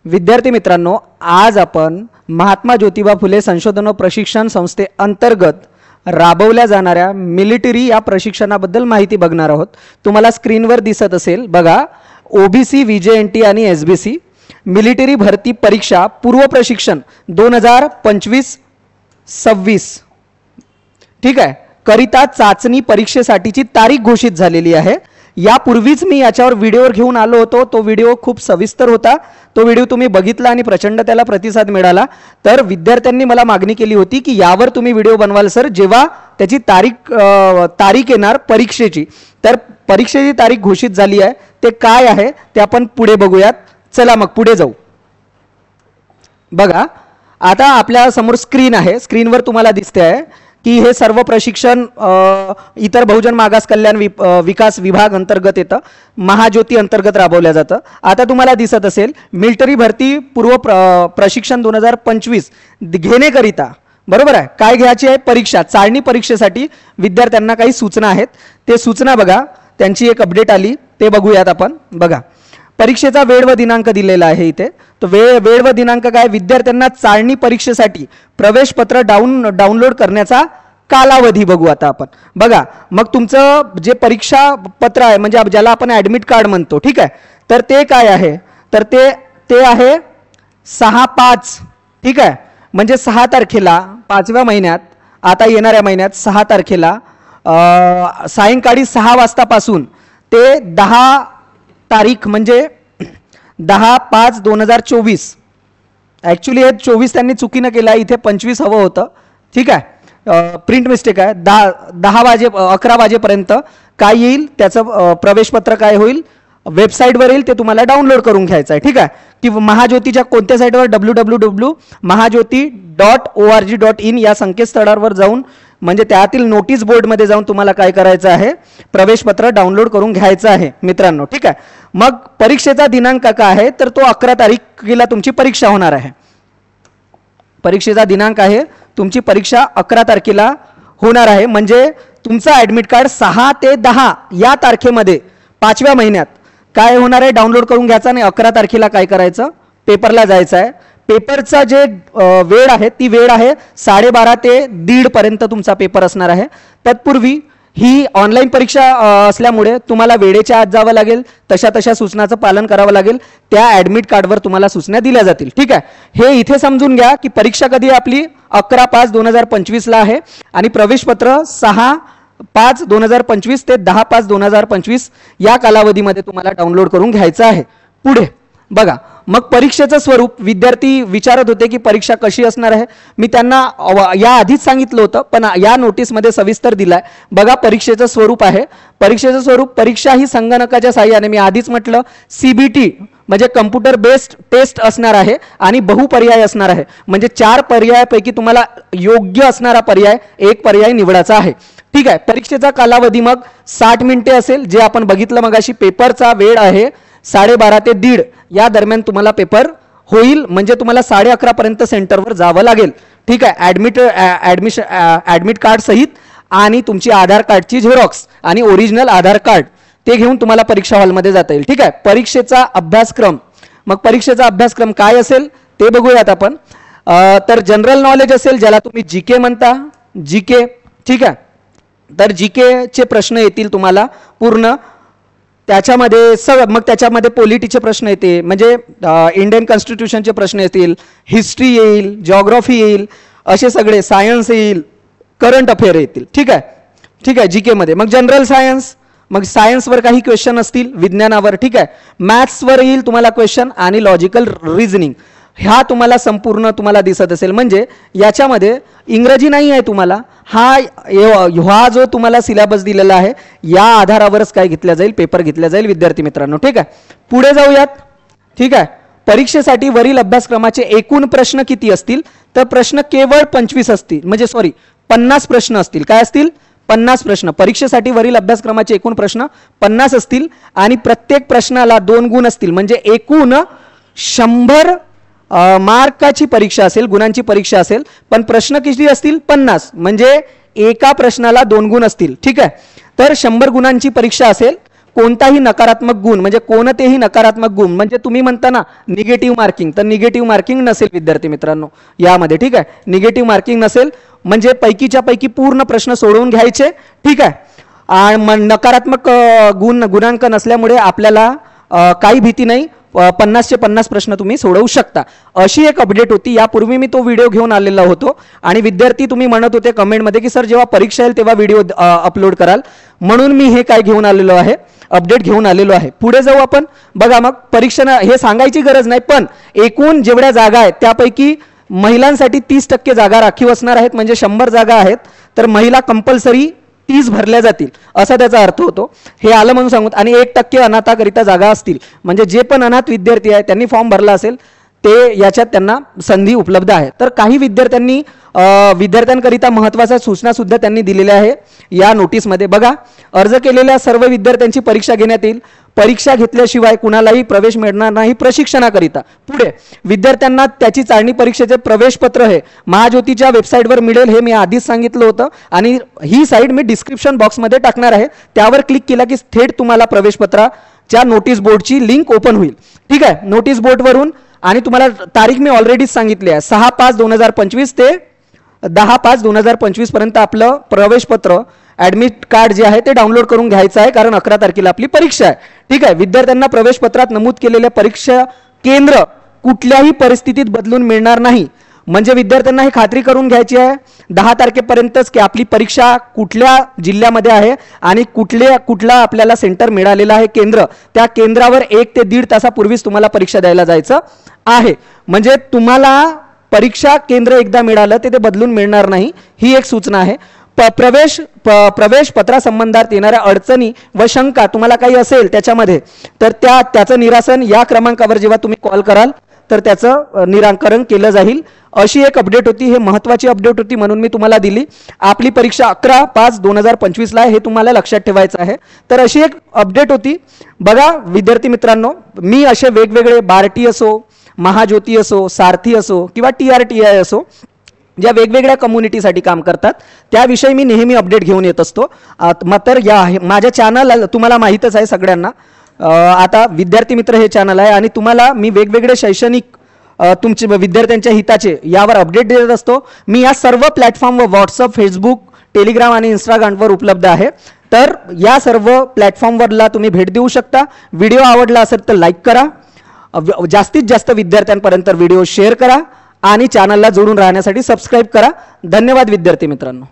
विद्यार्थी मित्रांनो, आज आपण महात्मा ज्योतिबा फुले संशोधन व प्रशिक्षण संस्थे अंतर्गत राबवल्या जाणाऱ्या मिलिटरी या प्रशिक्षणाबद्दल माहिती बघणार आहोत। तुम्हाला स्क्रीनवर दिसत असेल बघा, ओबीसी, व्हीजेएनटी आणि एसबीसी मिलिटरी भरती परीक्षा पूर्व प्रशिक्षण 2025-26 ठीक आहे करिता चाचणी परीक्षेसाठीची तारीख घोषित झालेली आहे। यापूर्वीच मी याच्यावर व्हिडिओ घेऊन आलो होतो, तो व्हिडिओ खूप सविस्तर होता, तो व्हिडिओ तुम्ही बघितला आणि प्रचंड त्याला प्रतिसाद मिळाला। तर विद्यार्थ्यांनी मला मागणी केली होती की यावर तुम्ही व्हिडिओ बनवाल सर, जेव्हा त्याची तारीख येणार परीक्षेची। तर परीक्षेची तारीख घोषित झाली आहे, ते काय आहे ते आपण पुढे बघूयात। चला मग पुढे जाऊ। बघा, आता आपल्या समोर स्क्रीन आहे, स्क्रीनवर तुम्हाला दिसते आहे की हे सर्व प्रशिक्षण इतर बहुजन मागास कल्याण विकास विभाग अंतर्गत येतं, महाज्योती अंतर्गत राबवल्या जातं। आता तुम्हाला दिसत असेल मिलिटरी भरती पूर्व प्रशिक्षण 2025 घेण्याकरिता, बरोबर आहे, काय घ्यायची आहे परीक्षा, चाळणी परीक्षेसाठी विद्यार्थ्यांना काही सूचना आहेत। ते सूचना बघा, त्यांची एक अपडेट आली, ते बघूयात आपण। बघा, परीक्षेचा वेळ व दिनांक दिलेला आहे इथे। तो वेळ व दिनांक काय, विद्यार्थ्यांना चाळणी परीक्षेसाठी प्रवेश पत्र डाउनलोड करण्याचा कालावधी बघू आता आपण। बघा, मग तुमचं जे परीक्षा पत्र आहे म्हणजे ज्याला आपण ॲडमिट कार्ड म्हणतो, ठीक आहे, तर ते काय आहे, तर ते आहे 6/5 ठीक आहे, म्हणजे 6 तारखेला 5व्या महिन्यात, आता येणाऱ्या महिन्यात 6 तारखेला सायंकाळी 6 वाजतापासून ते 10 तारीख म्हणजे 10/5/2024। ॲक्च्युली हे 24 त्यांनी चुकीनं केलं आहे, इथे 25 हवं होतं, ठीक आहे, प्रिंट मिस्टेक आहे। 11 वाजेपर्यंत काय येईल त्याचं प्रवेशपत्र काय होईल, वेबसाईटवर येईल, ते तुम्हाला डाउनलोड करून घ्यायचं आहे, ठीक आहे। की महाज्योतीच्या कोणत्या साईटवर, www.mahajyoti.org.in या संकेतस्थळावर जाऊन, म्हणजे त्यातील नोटीस बोर्डमध्ये जाऊन तुम्हाला काय करायचं आहे, प्रवेशपत्र डाउनलोड करून घ्यायचं आहे मित्रांनो, ठीक आहे। मग परीक्षेचा दिनांक काय आहे, तर तो 11 तारखेला तुमची परीक्षा होणार आहे। परीक्षेचा दिनांक आहे, तुमची परीक्षा 11 तारखेला होणार आहे, म्हणजे तुमचं ॲडमिट कार्ड 6 ते 10 या तारखेमध्ये 5व्या महिन्यात काय होणार आहे, डाउनलोड करून घ्यायचं आणि 11 तारखेला काय करायचं, पेपरला जायचं आहे। पेपरचा जे वेळ आहे ती वेळ आहे 12:30 ते 1:30 पर्यंत तुमचा पेपर असणार आहे। तत्पूर्वी ही ऑनलाईन परीक्षा असल्यामुळे तुम्हाला वेळेच्या आत जावं लागेल, तशा सूचनाचं पालन करावं लागेल, त्या ॲडमिट कार्डवर तुम्हाला सूचना दिल्या जातील, ठीक आहे। हे इथे समजून घ्या की परीक्षा कधी आपली 11/5/2025 ला आहे आणि प्रवेशपत्र 6/5/2025 ते 10/5/2025 या कालावधीमध्ये तुम्हाला डाउनलोड करून घ्यायचं आहे। पुढे बघा, मग परीक्षेचं स्वरूप विद्यार्थी विचारत होते की परीक्षा कशी असणार आहे। मी त्यांना या आधीच सांगितलं होतं, पण या नोटीसमध्ये सविस्तर दिलाय। बघा, परीक्षेचं स्वरूप आहे, परीक्षेचं स्वरूप, परीक्षा ही संगणकाच्या साहाय्याने, मी आधीच म्हटलं CBT म्हणजे कम्प्युटर बेस्ड टेस्ट असणार आहे आणि बहुपर्याय असणार आहे, म्हणजे 4 पर्यायापैकी तुम्हाला योग्य असणारा पर्याय एक पर्याय निवडायचा आहे, ठीक आहे। परीक्षेचा कालावधी मग 60 मिनिटे असेल, जे आपण बघितलं मगाशी। पेपरचा वेळ आहे 12:30 ते 1:30 या दरम्यान तुम्हाला पेपर होईल, म्हणजे तुम्हाला 11:30 पर्यंत सेंटरवर जावं लागेल, ठीक आहे। ॲडमिट कार्ड सहित आणि तुमची आधार कार्डची झेरॉक्स आणि ओरिजिनल आधार कार्ड ते घेऊन तुम्हाला परीक्षा हॉलमध्ये जाता येईल, ठीक आहे। परीक्षेचा अभ्यासक्रम, मग परीक्षेचा अभ्यासक्रम काय असेल ते बघूयात आपण। तर जनरल नॉलेज असेल, ज्याला तुम्ही GK म्हणता, GK, ठीक आहे। तर GK चे प्रश्न येतील तुम्हाला पूर्ण, त्याच्यामध्ये मग त्याच्यामध्ये पॉलिटीचे प्रश्न येते, म्हणजे इंडियन कॉन्स्टिट्यूशनचे प्रश्न येतील, हिस्ट्री येईल, जिओग्राफी येईल, असे सगळे, सायन्स येईल, करंट अफेअर येतील, ठीक आहे, ठीक आहे। GK मध्ये मग जनरल सायन्स, मग सायन्सवर काही क्वेश्चन असतील, विज्ञानावर, ठीक आहे। मॅथ्सवर येईल तुम्हाला क्वेश्चन आणि लॉजिकल रिझनिंग, ह्या तुम्हाला संपूर्ण तुम्हाला दिसत असेल, म्हणजे याच्यामध्ये इंग्रजी नाही आहे तुम्हाला, हा जो तुम्हाला सिलेबस दिलेला आहे या आधारावरच काय घेतल्या जाईल, पेपर घेतल्या जाईल विद्यार्थी मित्रांनो, ठीक आहे। पुढे जाऊयात, ठीक आहे। परीक्षेसाठी वरील अभ्यासक्रमाचे एकूण प्रश्न किती असतील, तर प्रश्न केवळ 25 असतील, म्हणजे 50 प्रश्न असतील, काय असतील, 50 प्रश्न। परीक्षेसाठी वरील अभ्यासक्रमाचे एकूण प्रश्न 50 असतील आणि प्रत्येक प्रश्नाला 2 गुण असतील, म्हणजे एकूण 100 मार्काची परीक्षा असेल, गुणांची परीक्षा असेल, पण प्रश्न किती असतील, 50, म्हणजे एका प्रश्नाला 2 गुण असतील, ठीक आहे। तर 100 गुणांची परीक्षा असेल, कोणताही नकारात्मक गुण म्हणजे कोणतेही नकारात्मक गुण म्हणजे तुम्ही म्हणता ना निगेटिव्ह मार्किंग, तर निगेटिव्ह मार्किंग नसेल विद्यार्थी मित्रांनो यामध्ये, ठीक आहे. निगेटिव्ह मार्किंग नसेल म्हणजे पैकीच्या पैकी पूर्ण प्रश्न सोडवून घ्यायचे, ठीक आहे. आणि नकारात्मक गुणांक नसल्यामुळे आपल्याला काही भीती नाही, 50चे 50 प्रश्न तुम्ही सोडवू शकता. अशी एक अपडेट होती. यापूर्वी मी तो व्हिडिओ घेऊन आलेला होतो आणि विद्यार्थी तुम्ही म्हणत होते कमेंटमध्ये की सर जेव्हा परीक्षा येईल तेव्हा व्हिडिओ अपलोड कराल, म्हणून मी हे काय घेऊन आलेलो आहे, अपडेट घेऊन आलेलो आहे. पुढे जाऊ आपण. बघा मग परीक्षा हे सांगायची गरज नाही, पण एकूण जेवढ्या जागा आहेत त्यापैकी महिलांसाठी 30% जागा राखीव असणार आहेत. म्हणजे 100 जागा आहेत तर महिला कंपल्सरी 30 भरल्या जातील असा त्याचा अर्थ होतो. हे आलं म्हणून सांगू. आणि 1% अनाथाकरिता जागा असतील, म्हणजे जे पण अनाथ विद्यार्थी आहेत त्यांनी फॉर्म भरला असेल ते याच्यात त्यांना संधी उपलब्ध आहे. तर काही विद्यार्थ्यांनी विद्यार्थ्यांकरिता महत्त्वाच्या सूचना सुद्धा त्यांनी दिलेल्या आहे या नोटीसमध्ये. बघा, अर्ज केलेल्या सर्व विद्यार्थ्यांची परीक्षा घेण्यात येईल. परीक्षा घेतल्याशिवाय कुणालाही प्रवेश मिळणार नाही प्रशिक्षणाकरिता. पुढे विद्यार्थ्यांना त्याची चाळणी परीक्षेचे प्रवेशपत्र हे महाज्योतीच्या वेबसाईटवर मिळेल, हे मी आधीच सांगितलं होतं आणि ही साईट मी डिस्क्रिप्शन बॉक्समध्ये टाकणार आहे. त्यावर क्लिक केला की थेट तुम्हाला प्रवेशपत्राच्या नोटीस बोर्डची लिंक ओपन होईल, ठीक आहे. नोटीस बोर्डवरून आणि तुम्हाला तारीख मी ऑलरेडीच सांगितली आहे, 6/5/2025 ते 10/5/2025 पर्यंत आपलं प्रवेशपत्र ॲडमिट कार्ड जे आहे ते डाउनलोड करून घ्यायचं आहे, कारण 11 तारखेला आपली परीक्षा आहे, ठीक आहे. विद्यार्थ्यांना प्रवेशपत्रात नमूद केलेले परीक्षा केंद्र कुठल्याही परिस्थितीत बदलून मिळणार नाही. म्हणजे विद्यार्थ्यांना ही खात्री करून घ्यायची आहे 10 तारखेपर्यंतच की आपली परीक्षा कुठल्या जिल्ह्यामध्ये आहे आणि कुठला आपल्याला सेंटर मिळालेलं आहे केंद्र, त्या केंद्रावर 1 ते 1.5 तासापूर्वीच तुम्हाला परीक्षा द्यायला जायचं आहे. म्हणजे तुम्हाला परीक्षा केंद्र एकदा मिळालं ते बदलून मिळणार नाही, ही एक सूचना आहे. प्रवेश पत्रासंबंधात येणाऱ्या अडचणी व शंका तुम्हाला काही असेल त्याच्यामध्ये तर त्याचं निरासन या क्रमांकावर जेव्हा तुम्ही कॉल कराल तर त्याचं निराकरण केलं जाईल. अशी एक अपडेट होती, हे महत्त्वाची अपडेट होती म्हणून मी तुम्हाला दिली. आपली परीक्षा 11/5/2025 आहे, हे तुम्हाला लक्षात ठेवायचं आहे. तर अशी एक अपडेट होती. बघा विद्यार्थी मित्रांनो, मी असे वेगवेगळे बार्टी असो, महाज्योती असो, सारथी असो किंवा TRTI असो, ज्या वेगवेगळ्या कम्युनिटीसाठी काम करतात त्याविषयी मी नेहमी अपडेट घेऊन येत असतो. तर माझ्या चॅनल तुम्हाला माहीतच आहे सगळ्यांना, आता विद्यार्थी मित्र हे चॅनल आहे आणि तुम्हाला मी वेगवेगळे शैक्षणिक तुमचे विद्यार्थ्यांच्या हिताचे यावर अपडेट देत असतो. मी या सर्व प्लॅटफॉर्मवर व्हॉट्सअप, फेसबुक, टेलिग्राम आणि इंस्टाग्रामवर उपलब्ध आहे. तर या सर्व प्लॅटफॉर्मवरला तुम्ही भेट देऊ शकता. व्हिडिओ आवडला असेल तर लाईक करा, जास्तीत जास्त विद्यार्थ्यांपर्यंत व्हिडिओ शेअर करा आणि चॅनलला जोडून राहण्यासाठी सबस्क्राईब करा. धन्यवाद विद्यार्थी मित्रांनो.